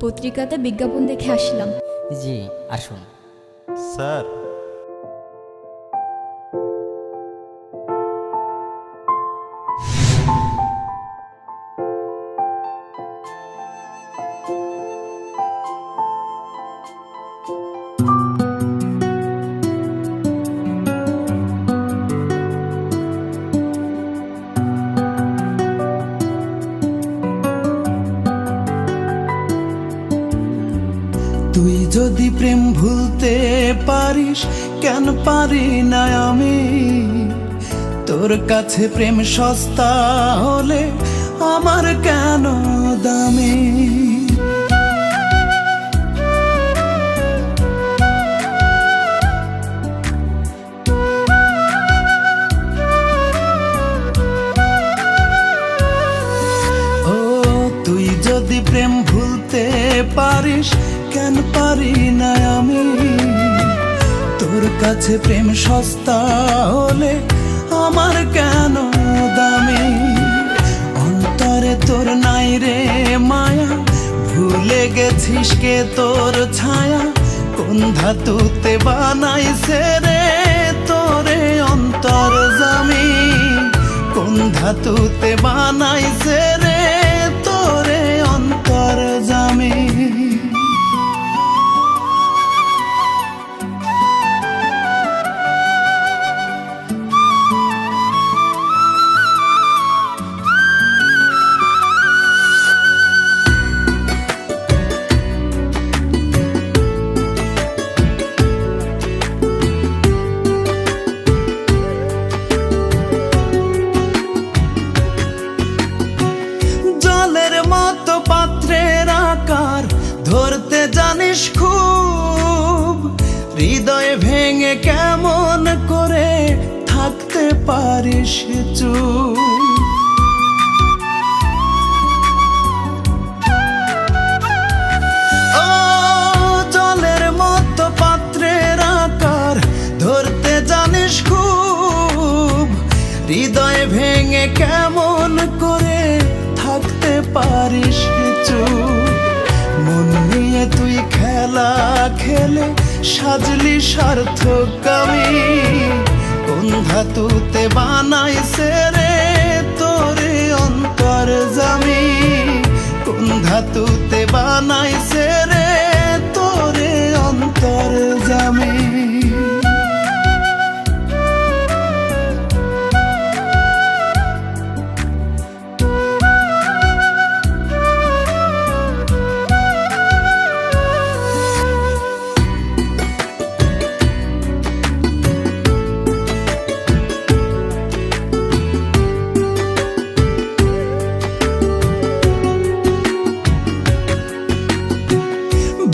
পত্রিকাতে বিজ্ঞাপন দেখে আসলাম। জি আসুন। স্যার, তুই যদি প্রেম ভুলতে পারিস, কেন পারি না আমি? তোর কাছে প্রেম সস্তা হলে আমার কেন দামি? ও তুই যদি প্রেম ভুলতে পারিস, কেন পারি না আমি? তোর কাছে প্রেম সস্তা হলে আমার কেন দামি? অন্তরে তোর নাই রে মায়া, ভুলে গেছিস কে তোর ছায়া? কোন ধাতুতে বানাইছে রে তোরে অন্তর জামি? কোন ধাতুতে বানাইছে রে তোরে অন্তর জামি? জলের মতো পাত্রের আকার ধরতে জানিস খুব, হৃদয় ভেঙে কেমন করে থাকতে পারিস চুপ? ও জলের মতো পাত্রের আকার ধরতে জানিস খুব, হৃদয় ভেঙে কেমন করে থাকতে পারিস চুপ? মন নিয়ে তুই খেলা খেলে সাজলি সার্থকামী। কোন ধাতুতে বানাইছে রে তোরে অন্তর জামি? কোন ধাতুতে বানাইছে রে তোরে অন্তর জামি?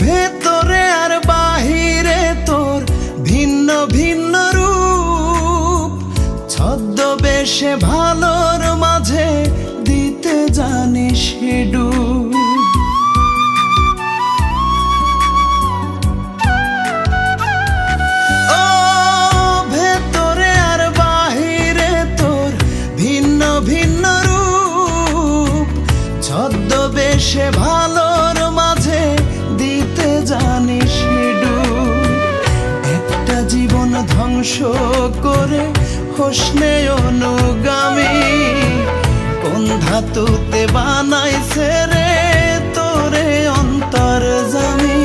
ভেতরে আর বাহিরে তোর ভিন্ন ভিন্ন রূপ, ছদ্মবেশে ভালোর মাঝে দিতে জানিস ডুব। ও ভেতরে আর বাহিরে তোর ভিন্ন ভিন্ন রূপ, ছদ্মবেশে ভালোর মাঝে দিতে জানিস ডুব। একটা জীবন ধ্বংস করে হোসনে অনুগামী। কোন ধাতুতে বানাইছে রে তোরে অন্তর জামি?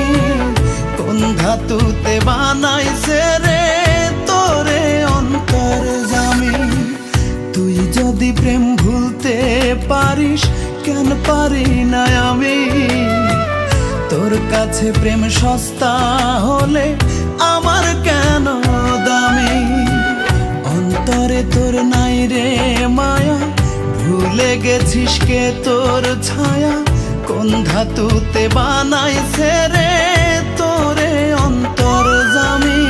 কোন ধাতুতে বানাইছে রে তোরে অন্তর জামি? তুই যদি প্রেম ভুলতে পারিস, কেন পারি না আমি? তোর কাছে প্রেম সস্তা হলে আমার কেন দামি? অন্তরে তোর নাই রে মায়া, ভুলে গেছিস কে তোর ছায়া? কোন ধাতুতে বানাইছে রে তোরে অন্তর জামি?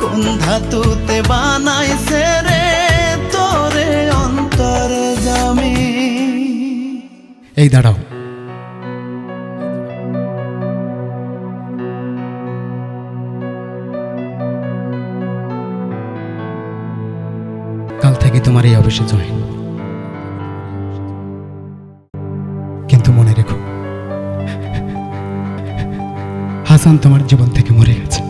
কোন ধাতুতে বানাইছে রে তোরে অন্তর জামি? এই দাঁড়াও, কাল থেকে তোমার এই অফিসে জয়েন। কিন্তু মনে রেখো, হাসান তোমার জীবন থেকে মরে গেছে।